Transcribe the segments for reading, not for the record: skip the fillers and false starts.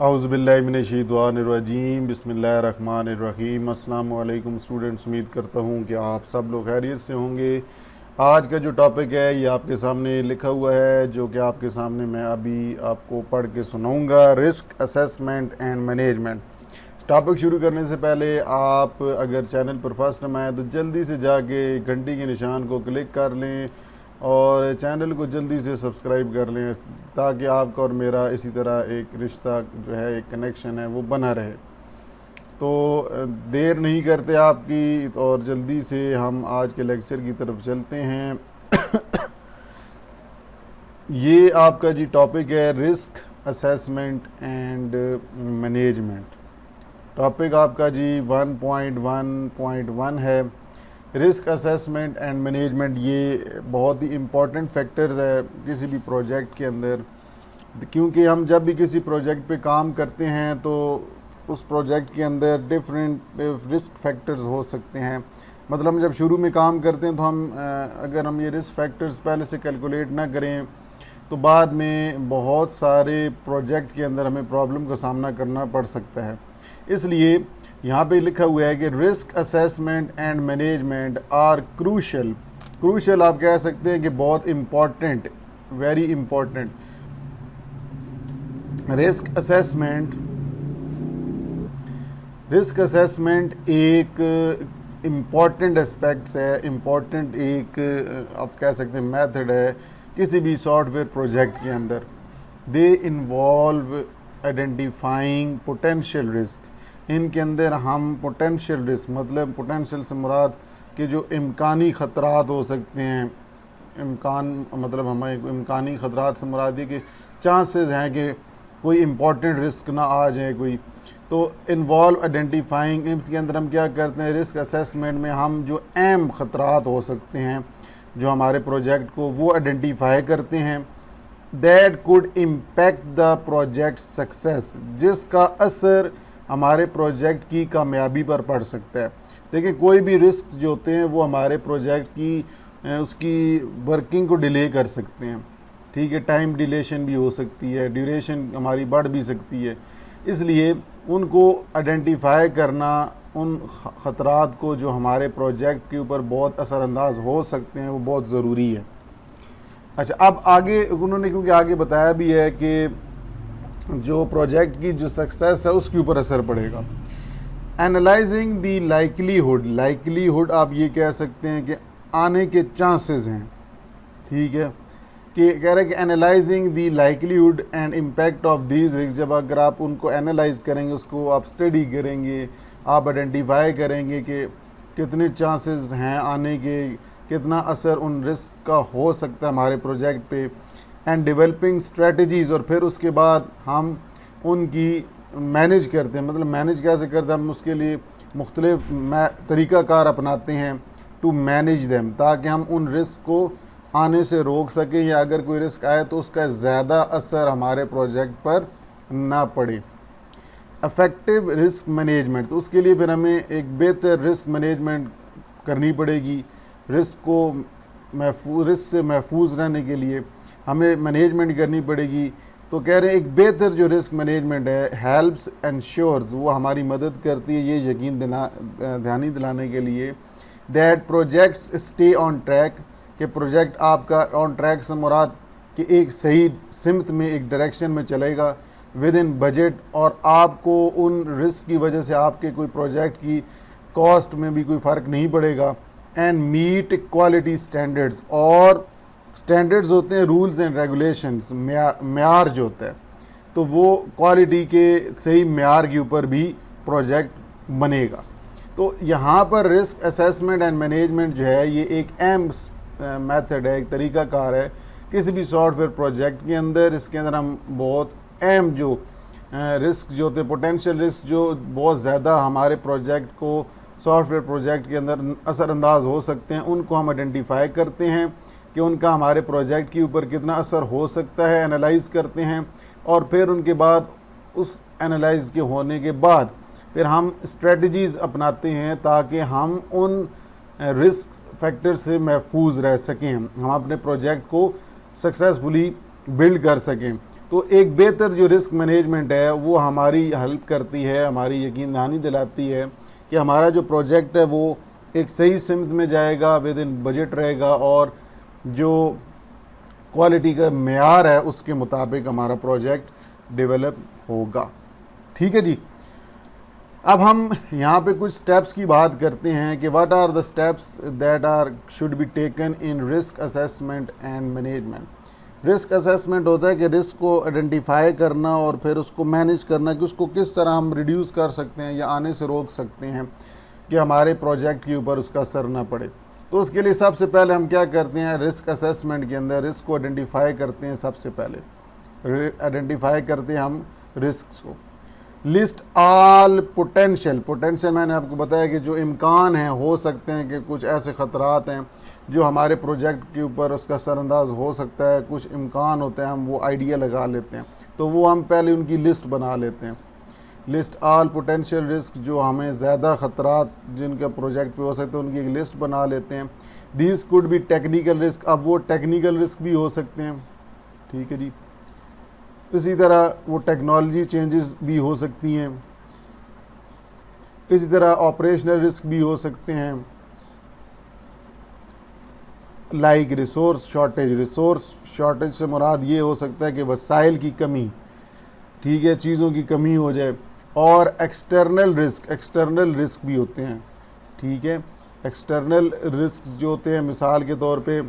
औज़ुबिल्लाहिमिनश्शैतानिर्रजीम बिस्मिल्लाहिर्रहमानिर्रहीम। अस्सलाम वालेकुम स्टूडेंट्स, उम्मीद करता हूँ कि आप सब लोग खैरियत से होंगे। आज का जो टॉपिक है ये आपके सामने लिखा हुआ है, जो कि आपके सामने मैं अभी आपको पढ़ के सुनाऊँगा। Risk assessment and management. Topic शुरू करने से पहले आप अगर चैनल पर फर्स्ट टाइम आए तो जल्दी से जाके घंटी के निशान को क्लिक कर लें और चैनल को जल्दी से सब्सक्राइब कर लें, ताकि आपका और मेरा इसी तरह एक रिश्ता जो है, एक कनेक्शन है, वो बना रहे। तो देर नहीं करते आपकी और जल्दी से हम आज के लेक्चर की तरफ चलते हैं। ये आपका जी टॉपिक है risk assessment and management. Topic आपका जी 1.1.1 है, रिस्क असेसमेंट एंड मैनेजमेंट। ये बहुत ही इम्पॉर्टेंट फैक्टर्स है किसी भी प्रोजेक्ट के अंदर, क्योंकि हम जब भी किसी प्रोजेक्ट पे काम करते हैं तो उस प्रोजेक्ट के अंदर डिफरेंट रिस्क फैक्टर्स हो सकते हैं। मतलब हम जब शुरू में काम करते हैं तो अगर हम ये रिस्क फैक्टर्स पहले से कैलकुलेट ना करें तो बाद में बहुत सारे प्रोजेक्ट के अंदर हमें प्रॉब्लम का सामना करना पड़ सकता है। इसलिए यहाँ पे लिखा हुआ है कि risk assessment and management are crucial. Crucial आप कह सकते हैं कि बहुत important, very important. Risk assessment एक इम्पॉर्टेंट एस्पेक्ट्स है, इम्पॉर्टेंट एक आप कह सकते हैं मेथड है किसी भी सॉफ्टवेयर प्रोजेक्ट के अंदर। They involve identifying potential risk. इनके अंदर हम पोटेंशियल रिस्क, मतलब पोटेंशियल से मुराद कि जो इम्कानी ख़तरात हो सकते हैं, मतलब हमें इम्कानी ख़तरात से मुराद ये कि चांसेस हैं कि कोई इम्पॉर्टेंट रिस्क ना आ जाए कोई। तो इन्वॉल्व आइडेंटिफाइंग, इसके अंदर हम क्या करते हैं, रिस्क असेसमेंट में हम जो अहम ख़तरात हो सकते हैं जो हमारे प्रोजेक्ट को, वो आइडेंटिफाई करते हैं। That could impact the project success, जिसका असर हमारे प्रोजेक्ट की कामयाबी पर पड़ सकता है। देखिए, कोई भी रिस्क जो होते हैं वो हमारे प्रोजेक्ट की उसकी वर्किंग को डिले कर सकते हैं। ठीक है, टाइम डिलेशन भी हो सकती है, ड्यूरेशन हमारी बढ़ भी सकती है। इसलिए उनको आइडेंटिफाई करना, उन ख़तरात को जो हमारे प्रोजेक्ट के ऊपर बहुत असरअंदाज हो सकते हैं, वो बहुत ज़रूरी है। अच्छा, अब आगे उन्होंने क्योंकि आगे बताया भी है कि जो प्रोजेक्ट की जो सक्सेस है उसके ऊपर असर पड़ेगा। एनालाइजिंग दी लाइकलीहुड आप ये कह सकते हैं कि आने के चांसेस हैं। ठीक है, कि कह रहे हैं कि analysing the likelihood and impact of these risk. जब अगर आप उनको एनालाइज करेंगे, उसको आप स्टडी करेंगे, आप आइडेंटिफाई करेंगे कि कितने चांसेस हैं आने के, कितना असर उन रिस्क का हो सकता है हमारे प्रोजेक्ट पे, एंड डेवलपिंग स्ट्रेटजीज़। और फिर उसके बाद हम उनकी मैनेज करते हैं। मतलब मैनेज कैसे करते हैं, हम उसके लिए मुख्तलिफ तरीक़ाकार अपनाते हैं टू मैनेज देम, ताकि हम उन रिस्क को आने से रोक सकें, या अगर कोई रिस्क आए तो उसका ज़्यादा असर हमारे प्रोजेक्ट पर ना पड़े। इफ़ेक्टिव रिस्क मैनेजमेंट, तो उसके लिए फिर हमें एक बेहतर रिस्क मैनेजमेंट करनी पड़ेगी। रिस्क से महफूज रहने के लिए हमें मैनेजमेंट करनी पड़ेगी। तो कह रहे हैं एक बेहतर जो रिस्क मैनेजमेंट है, हेल्प्स एंश्योर्स, वो हमारी मदद करती है ये यकीन ध्यानी दिलाने के लिए that projects stay on track, कि प्रोजेक्ट आपका ऑन ट्रैक से मुराद कि एक सही सिमत में, एक डायरेक्शन में चलेगा विद इन बजट, और आपको उन रिस्क की वजह से आपके कोई प्रोजेक्ट की कॉस्ट में भी कोई फ़र्क नहीं पड़ेगा। एंड मीट क्वालिटी स्टैंडर्ड्स, और स्टैंडर्ड्स होते हैं रूल्स एंड रेगुलेशंस, म्यार जो होता है, तो वो क्वालिटी के सही म्यार के ऊपर भी प्रोजेक्ट बनेगा। तो यहाँ पर रिस्क असेसमेंट एंड मैनेजमेंट जो है ये एक अहम मेथड है, एक तरीक़ाकार है किसी भी सॉफ्टवेयर प्रोजेक्ट के अंदर। इसके अंदर हम बहुत अहम जो रिस्क जो होते हैं, पोटेंशियल रिस्क जो बहुत ज़्यादा हमारे प्रोजेक्ट को, सॉफ्टवेयर प्रोजेक्ट के अंदर असरअंदाज हो सकते हैं, उनको हम आइडेंटिफाई करते हैं कि उनका हमारे प्रोजेक्ट के ऊपर कितना असर हो सकता है, एनालाइज करते हैं। और फिर उनके बाद उस एनालाइज के होने के बाद फिर हम स्ट्रेटजीज़ अपनाते हैं ताकि हम उन रिस्क फैक्टर से महफूज रह सकें, हम अपने प्रोजेक्ट को सक्सेसफुली बिल्ड कर सकें। तो एक बेहतर जो रिस्क मैनेजमेंट है वो हमारी हेल्प करती है, हमारी यकीन दहानी दिलाती है कि हमारा जो प्रोजेक्ट है वो एक सही सिमत में जाएगा, विद इन बजट रहेगा, और जो क्वालिटी का मेयार है उसके मुताबिक हमारा प्रोजेक्ट डेवलप होगा। ठीक है जी। अब हम यहाँ पे कुछ स्टेप्स की बात करते हैं कि what are the steps that are should be taken in risk assessment and management. Risk assessment होता है कि रिस्क को आइडेंटिफाई करना और फिर उसको मैनेज करना कि उसको किस तरह हम रिड्यूस कर सकते हैं या आने से रोक सकते हैं कि हमारे प्रोजेक्ट के ऊपर उसका असर ना पड़े। तो उसके लिए सबसे पहले हम क्या करते हैं, रिस्क असेसमेंट के अंदर रिस्क को आइडेंटिफाई करते हैं। सबसे पहले आइडेंटिफाई करते हैं हम रिस्क को। लिस्ट ऑल पोटेंशियल मैंने आपको बताया कि जो इम्कान हैं, हो सकते हैं कि कुछ ऐसे ख़तरात हैं जो हमारे प्रोजेक्ट के ऊपर उसका असरअंदाज हो सकता है, कुछ इम्कान होते हैं, हम वो आइडिया लगा लेते हैं, तो वो हम पहले उनकी लिस्ट बना लेते हैं। लिस्ट ऑल पोटेंशियल रिस्क, जो हमें ज़्यादा ख़तरात जिनके प्रोजेक्ट पे हो सकते हैं उनकी एक लिस्ट बना लेते हैं। This could be technical risk, अब वो टेक्निकल रिस्क भी हो सकते हैं। ठीक है जी। इसी तरह वो टेक्नोलॉजी चेंजेस भी हो सकती हैं, इसी तरह ऑपरेशनल रिस्क भी हो सकते हैं, लाइक रिसोर्स शॉर्टेज से मुराद ये हो सकता है कि वसाइल की कमी, ठीक है, चीज़ों की कमी हो जाए। और एक्सटर्नल रिस्क भी होते हैं। ठीक है, एक्सटर्नल रिस्क जो होते हैं, मिसाल के तौर पे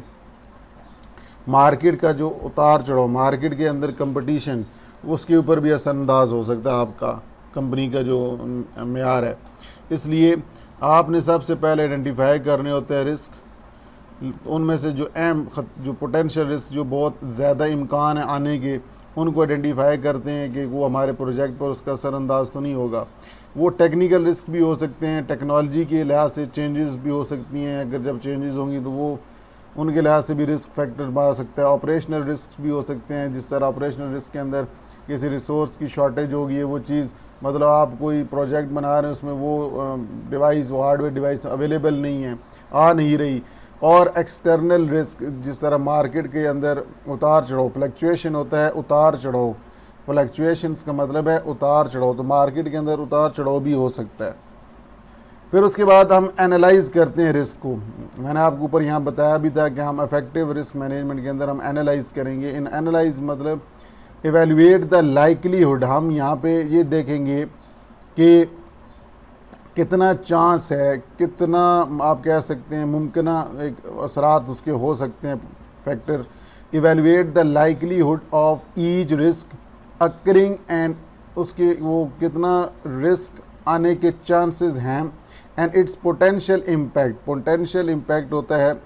मार्केट का जो उतार चढ़ाव, मार्केट के अंदर कंपटीशन, उसके ऊपर भी असरअंदाज हो सकता है आपका कंपनी का जो मेयार है। इसलिए आपने सबसे पहले आइडेंटिफाई करने होते हैं रिस्क। उनमें से जो अहम जो पोटेंशियल रिस्क, जो बहुत ज़्यादा इम्कान है आने के, उनको आइडेंटिफाई करते हैं कि वो हमारे प्रोजेक्ट पर उसका असरअंदाज तो नहीं होगा। वो टेक्निकल रिस्क भी हो सकते हैं, टेक्नोलॉजी के लिहाज से चेंजेस भी हो सकती हैं, अगर जब चेंजेस होंगी तो वो उनके लिहाज से भी रिस्क फैक्टर बढ़ सकता है। ऑपरेशनल रिस्क भी हो सकते हैं, जिस तरह ऑपरेशनल रिस्क के अंदर किसी रिसोर्स की शॉर्टेज होगी है, वो चीज़ मतलब आप कोई प्रोजेक्ट बना रहे हैं उसमें वो डिवाइस, वो हार्डवेयर डिवाइस अवेलेबल नहीं है, आ नहीं रही। और एक्सटर्नल रिस्क, जिस तरह मार्केट के अंदर उतार चढ़ाव, फ्लक्चुएशन होता है, उतार चढ़ाव, फ्लक्चुएशंस का मतलब है उतार चढ़ाव, तो मार्केट के अंदर उतार चढ़ाव भी हो सकता है। फिर उसके बाद हम एनालाइज़ करते हैं रिस्क को। मैंने आपको ऊपर यहाँ बताया भी था कि हम इफेक्टिव रिस्क मैनेजमेंट के अंदर हम एनालाइज़ करेंगे। इन एनालाइज मतलब एवेलुएट द लाइकलीहुड, हम यहाँ पे ये देखेंगे कि कितना चांस है, कितना आप कह सकते हैं मुमकिना एक असरात उसके हो सकते हैं factor. Evaluate the likelihood of each risk occurring and, उसके वो कितना रिस्क आने के चांसेस हैं, एंड इट्स पोटेंशियल इम्पैक्ट होता है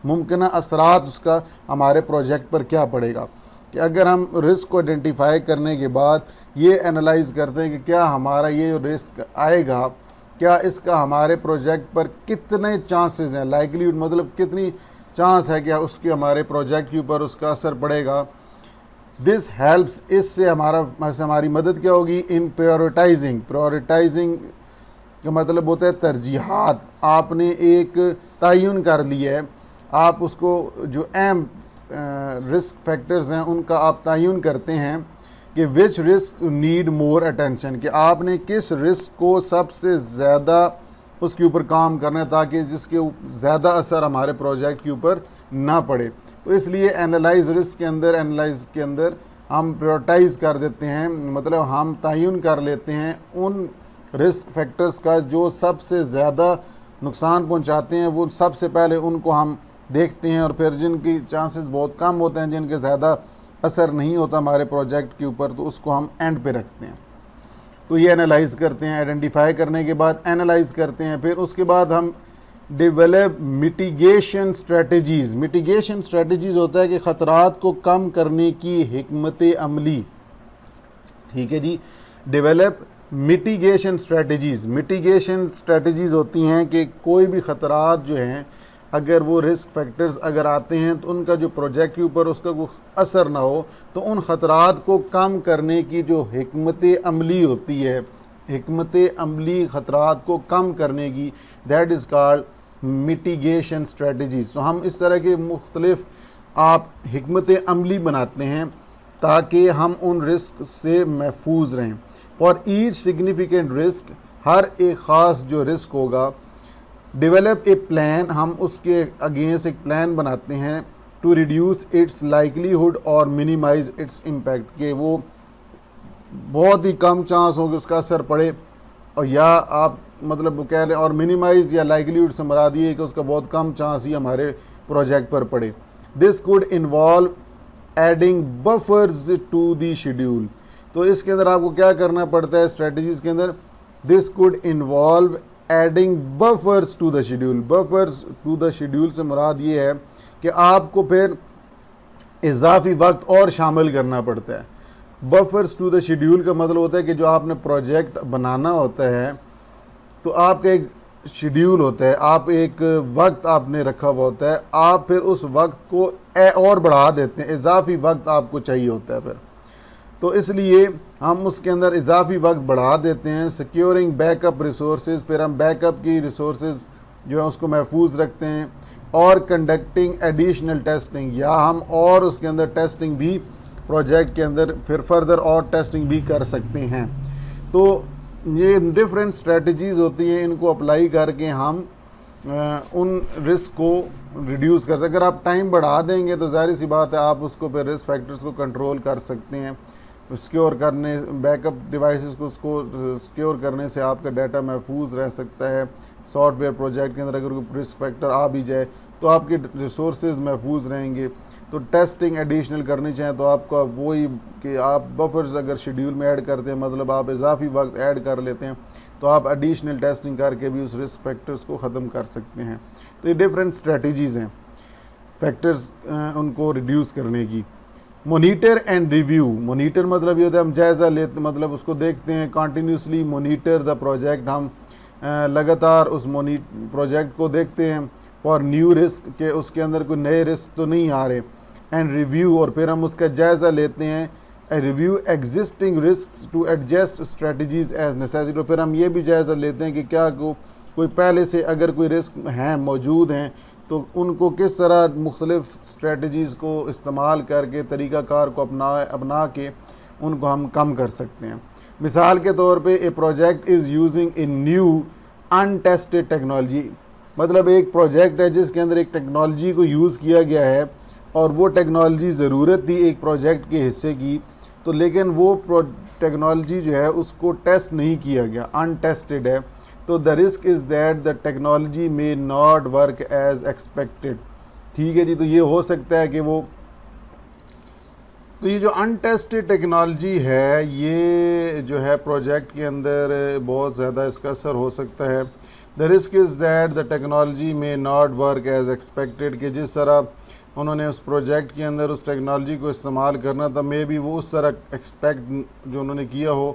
मुमकिना असरात उसका हमारे प्रोजेक्ट पर क्या पड़ेगा। कि अगर हम रिस्क को आइडेंटिफाई करने के बाद ये एनालाइज करते हैं कि क्या हमारा ये रिस्क आएगा, क्या इसका हमारे प्रोजेक्ट पर कितने चांसेस हैं, लाइकलीहुड मतलब कितनी चांस है कि उसके हमारे प्रोजेक्ट के ऊपर उसका असर पड़ेगा। दिस हेल्प्स, इससे हमारी मदद क्या होगी, इन प्रायोरिटाइजिंग का मतलब होता है तरजीहात। आपने एक तयन कर लिया है, आप उसको जो अहम रिस्क फैक्टर्स हैं उनका आप तयन करते हैं कि विच रिस्क नीड मोर अटेंशन, कि आपने किस रिस्क को सबसे ज़्यादा उसके ऊपर काम करना है ताकि जिसके ज़्यादा असर हमारे प्रोजेक्ट के ऊपर ना पड़े। तो इसलिए एनालाइज के अंदर हम प्रायोरिटाइज़ कर देते हैं, मतलब हम तयन कर लेते हैं उन रिस्क फैक्टर्स का जो सबसे ज़्यादा नुकसान पहुंचाते हैं, वो सबसे पहले उनको हम देखते हैं, और फिर जिनकी चांसेस बहुत कम होते हैं, जिनके ज़्यादा असर नहीं होता हमारे प्रोजेक्ट के ऊपर, तो उसको हम एंड पे रखते हैं। तो ये एनालाइज़ करते हैं, आइडेंटिफाई करने के बाद एनालाइज़ करते हैं। फिर उसके बाद हम डेवलप मिटिगेशन स्ट्रेटजीज़ होता है कि ख़तरात को कम करने की हिकमत अमली। ठीक है जी। डेवलप मिटिगेशन स्ट्रेटजीज़ होती हैं कि कोई भी ख़तरात जो हैं, अगर वो रिस्क फैक्टर्स अगर आते हैं तो उनका जो प्रोजेक्ट के ऊपर उसका कोई असर ना हो, तो उन ख़तरात को कम करने की जो हिकमत अमली होती है, हिकमत अमली ख़तरात को कम करने की, that is called mitigation strategies. तो हम इस तरह के मुख्तलिफ आप हिकमत अमली बनाते हैं ताकि हम उन रिस्क से महफूज रहें। फॉर ईच सिग्निफिकेंट रिस्क, हर एक ख़ास जो रिस्क होगा, डेवलप ए प्लान, हम उसके अगेंस्ट एक प्लान बनाते हैं, टू रिड्यूस इट्स लाइकलीहुड और मिनिमाइज इट्स इम्पैक्ट, कि वो बहुत ही कम चांस हो कि उसका असर पड़े, और या आप मतलब वो कह लें, और मिनिमाइज या लाइकलीहुड से मुराद ये है कि उसका बहुत कम चांस ही हमारे प्रोजेक्ट पर पड़े। This could involve adding buffers to the schedule, तो इसके अंदर आपको क्या करना पड़ता है स्ट्रेटजीज़ के अंदर, this could involve adding buffers to the schedule. Buffers to the schedule से मुराद ये है कि आपको फिर इजाफी वक्त और शामिल करना पड़ता है। बफर्स टू द शेड्यूल का मतलब होता है कि जो आपने प्रोजेक्ट बनाना होता है तो आपका एक शेड्यूल होता है, आप एक वक्त आपने रखा हुआ होता है, आप फिर उस वक्त को और बढ़ा देते हैं, इजाफी वक्त आपको चाहिए होता है फिर, तो इसलिए हम उसके अंदर इजाफी वक्त बढ़ा देते हैं। सिक्योरिंग बैकअप रिसोर्सेज, फिर हम बैकअप की रिसोर्सेज जो है उसको महफूज रखते हैं, और कंडक्टिंग एडिशनल टेस्टिंग, या हम और उसके अंदर टेस्टिंग भी प्रोजेक्ट के अंदर फिर फर्दर और टेस्टिंग भी कर सकते हैं। तो ये डिफरेंट स्ट्रेटजीज़ होती हैं, इनको अप्लाई करके हम उन रिस्क को रिड्यूस कर सकते। अगर आप टाइम बढ़ा देंगे तो ज़ाहिर सी बात है आप उसको फिर रिस्क फैक्टर्स को कंट्रोल कर सकते हैं। सिक्योर करने, बैकअप डिवाइसेस को उसको सिक्योर करने से आपका डाटा महफूज रह सकता है। सॉफ्टवेयर प्रोजेक्ट के अंदर अगर कोई रिस्क फैक्टर आ भी जाए तो आपके रिसोर्सेज महफूज रहेंगे। तो टेस्टिंग एडिशनल करनी चाहिए, तो आपका वही कि आप बफर्स अगर शेड्यूल में ऐड करते हैं, मतलब आप इजाफी वक्त ऐड कर लेते हैं, तो आप एडिशनल टेस्टिंग करके भी उस रिस्क फैक्टर्स को ख़त्म कर सकते हैं। तो ये डिफरेंट स्ट्रेटजीज़ हैं फैक्टर्स उनको रिड्यूस करने की। मोनीटर एंड रिव्यू, मोनीटर मतलब ये होता है हम जायज़ा लेते, मतलब उसको देखते हैं, कंटिन्यूसली मोनीटर द प्रोजेक्ट, हम लगातार उस प्रोजेक्ट को देखते हैं फॉर न्यू रिस्क, के उसके अंदर कोई नए रिस्क तो नहीं आ रहे। एंड रिव्यू, और फिर हम उसका जायज़ा लेते हैं, review existing risk to adjust strategies as necessary, तो फिर हम ये भी जायज़ा लेते हैं कि क्या कोई पहले से अगर कोई रिस्क हैं मौजूद हैं तो उनको किस तरह मुख्तलिफ स्ट्रेटजीज़ को इस्तेमाल करके, तरीक़ाकार को अपना के उनको हम कम कर सकते हैं। मिसाल के तौर पे a project is using a new untested technology, मतलब एक प्रोजेक्ट है जिसके अंदर एक टेक्नोलॉजी को यूज़ किया गया है और वो टेक्नोलॉजी ज़रूरत थी एक प्रोजेक्ट के हिस्से की, तो लेकिन वो टेक्नोलॉजी जो है उसको टेस्ट नहीं किया गया, अनटेस्टेड है, तो the risk is that the technology may not work as expected. ठीक है जी, तो ये हो सकता है कि तो ये जो अनटेस्टेड टेक्नोलॉजी है ये जो है प्रोजेक्ट के अंदर बहुत ज़्यादा इसका असर हो सकता है। The risk is that the technology में नॉट वर्क एज एक्सपेक्टेड, कि जिस तरह उन्होंने उस प्रोजेक्ट के अंदर उस टेक्नोलॉजी को इस्तेमाल करना था, मे बी वो उस तरह एक्सपेक्ट जो उन्होंने किया हो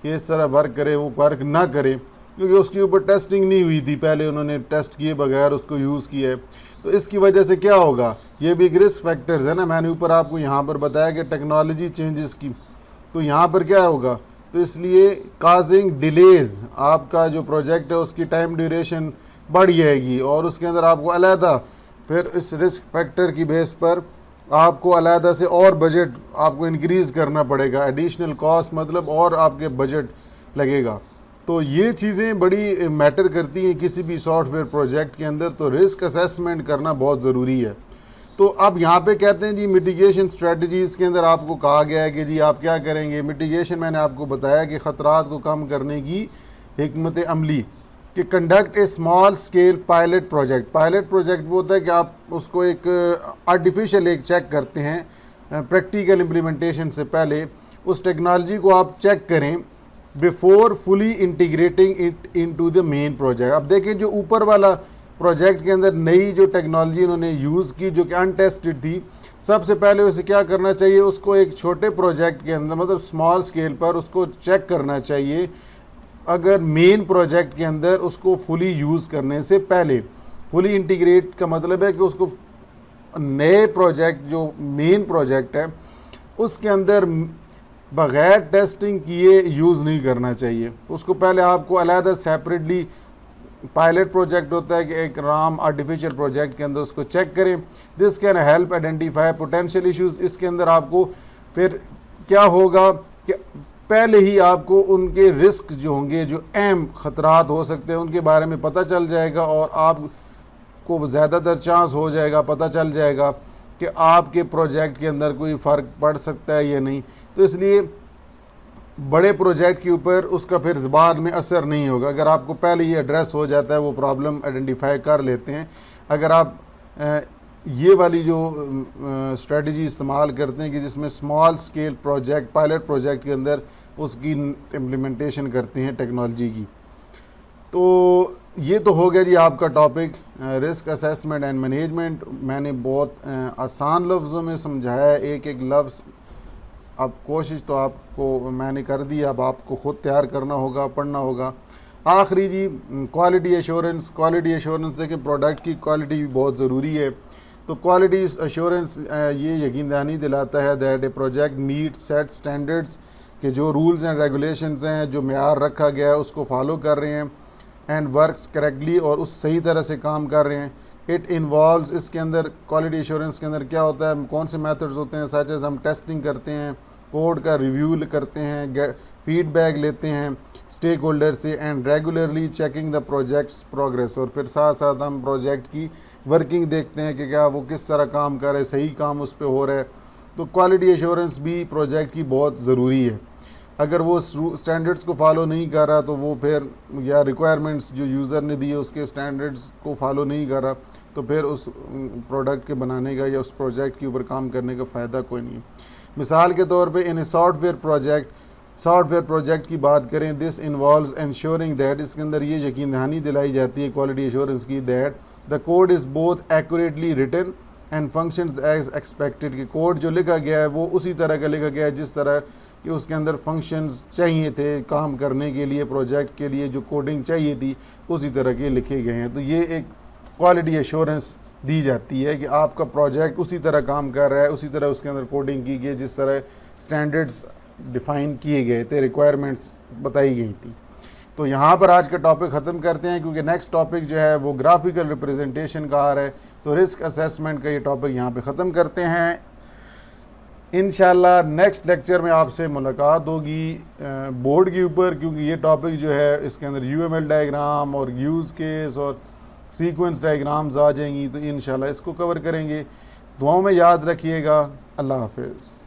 कि इस तरह वर्क करे, वो वर्क ना करे, क्योंकि उसके ऊपर टेस्टिंग नहीं हुई थी, पहले उन्होंने टेस्ट किए बगैर उसको यूज़ किया है। तो इसकी वजह से क्या होगा, ये भी एक रिस्क फैक्टर्स है ना, मैंने ऊपर आपको यहाँ पर बताया कि टेक्नोलॉजी चेंजेस की, तो यहाँ पर क्या होगा, तो इसलिए काजिंग डिलेज़, आपका जो प्रोजेक्ट है उसकी टाइम ड्यूरेशन बढ़ जाएगी और उसके अंदर आपको अलहदा फिर इस रिस्क फैक्टर की बेस पर आपको अलहदा से और बजट आपको इंक्रीज़ करना पड़ेगा, एडिशनल कॉस्ट मतलब और आपके बजट लगेगा। तो ये चीज़ें बड़ी मैटर करती हैं किसी भी सॉफ्टवेयर प्रोजेक्ट के अंदर, तो रिस्क असेसमेंट करना बहुत ज़रूरी है। तो अब यहाँ पे कहते हैं जी मिटिगेशन स्ट्रेटजीज़ के अंदर आपको कहा गया है कि जी आप क्या करेंगे। मिटिगेशन मैंने आपको बताया कि ख़तरात को कम करने की हिकमत अमली, कि conduct a small scale pilot project. Pilot project वो होता है कि आप उसको एक आर्टिफिशियल एक चेक करते हैं, प्रैक्टिकल इम्प्लीमेंटेशन से पहले उस टेक्नोलॉजी को आप चेक करें before fully integrating it into the main project. अब देखें जो ऊपर वाला प्रोजेक्ट के अंदर नई जो टेक्नोलॉजी उन्होंने यूज़ की जो कि अनटेस्टेड थी, सबसे पहले उसे क्या करना चाहिए, उसको एक छोटे प्रोजेक्ट के अंदर मतलब स्मॉल स्केल पर उसको चेक करना चाहिए, अगर मेन प्रोजेक्ट के अंदर उसको फुली यूज़ करने से पहले। फुली इंटीग्रेट का मतलब है कि उसको नए प्रोजेक्ट जो मेन प्रोजेक्ट है उसके अंदर बग़ैर टेस्टिंग किए यूज़ नहीं करना चाहिए। उसको पहले आपको अलहदा सेपरेटली पायलट प्रोजेक्ट होता है कि एक राम आर्टिफिशियल प्रोजेक्ट के अंदर उसको चेक करें। This can help identify potential issues. इसके अंदर आपको फिर क्या होगा कि पहले ही आपको उनके रिस्क जो होंगे, जो अहम ख़तरात हो सकते हैं, उनके बारे में पता चल जाएगा और आपको ज़्यादातर चांस हो जाएगा, पता चल जाएगा कि आपके प्रोजेक्ट के अंदर कोई फ़र्क पड़ सकता है या नहीं। तो इसलिए बड़े प्रोजेक्ट के ऊपर उसका फिर बाद में असर नहीं होगा। अगर आपको पहले ही एड्रेस हो जाता है, वो प्रॉब्लम आइडेंटिफाई कर लेते हैं। अगर आप ये वाली जो स्ट्रेटजी इस्तेमाल करते हैं कि जिसमें small scale project, pilot project के अंदर उसकी इम्प्लीमेंटेशन करते हैं टेक्नोलॉजी की। तो ये तो हो गया जी आपका topic risk assessment and management. मैंने बहुत आसान लफ्ज़ों में समझाया है, एक एक लफ्ज़। अब कोशिश तो आपको मैंने कर दी, अब आपको ख़ुद तैयार करना होगा, पढ़ना होगा। आखिरी जी क्वालिटी एश्योरेंस। क्वालिटी एश्योरेंस देखें, प्रोडक्ट की क्वालिटी भी बहुत ज़रूरी है। तो क्वालिटी एश्योरेंस ये यकीन दहानी दिलाता है that a project meet set standards, के जो रूल्स एंड रेगुलेशंस हैं, जो मेयार रखा गया है उसको फॉलो कर रहे हैं, एंड वर्क्स करेक्टली, और उस सही तरह से काम कर रहे हैं। इट इन्वॉल्व्स, इसके अंदर क्वालिटी एश्योरेंस के अंदर क्या होता है, कौन से मेथड्स होते हैं, सच एज हम टेस्टिंग करते हैं, कोड का रिव्यू करते हैं, फीडबैक लेते हैं स्टेक होल्डर से, and regularly checking the projects progress, और फिर साथ साथ हम प्रोजेक्ट की वर्किंग देखते हैं कि क्या वो किस तरह काम कर रहे हैं, सही काम उस पर हो रहा है। तो क्वालिटी एश्योरेंस भी प्रोजेक्ट की बहुत ज़रूरी है। अगर वो स्टैंडर्ड्स को फॉलो नहीं कर रहा तो वो फिर, या रिक्वायरमेंट्स जो यूज़र ने दी है उसके स्टैंडर्ड्स को फॉलो नहीं कर रहा, तो फिर उस प्रोडक्ट के बनाने का या उस प्रोजेक्ट के ऊपर काम करने का फ़ायदा कोई नहीं है। मिसाल के तौर पे इन ए सॉफ्टवेयर प्रोजेक्ट की बात करें, दिस इन्वॉल्व्स इंश्योरिंग दैट, इसके अंदर ये यकीन दहानी दिलाई जाती है क्वालिटी एश्योरेंस की, that the code is both accurately written and functions as expected, कि कोड जो लिखा गया है वो उसी तरह का लिखा गया है जिस तरह कि उसके अंदर फंक्शंस चाहिए थे काम करने के लिए, प्रोजेक्ट के लिए जो कोडिंग चाहिए थी उसी तरह के लिखे गए हैं। तो ये एक क्वालिटी एश्योरेंस दी जाती है कि आपका प्रोजेक्ट उसी तरह काम कर रहा है, उसी तरह उसके अंदर कोडिंग की गई जिस तरह स्टैंडर्ड्स डिफ़ाइन किए गए थे, रिक्वायरमेंट्स बताई गई थी। तो यहाँ पर आज का टॉपिक ख़त्म करते हैं, क्योंकि नेक्स्ट टॉपिक जो है वो ग्राफिकल रिप्रेजेंटेशन का आ रहा है। तो रिस्क असेसमेंट का ये टॉपिक यहाँ पे ख़त्म करते हैं। इंशाल्लाह नेक्स्ट लेक्चर में आपसे मुलाकात होगी बोर्ड के ऊपर, क्योंकि ये टॉपिक जो है इसके अंदर UML डायग्राम और यूज़ केस और सीक्वेंस डायग्राम्स आ जाएंगी। तो इंशाल्लाह इसको कवर करेंगे। दुआओं में याद रखिएगा। अल्लाह हाफ़िज़।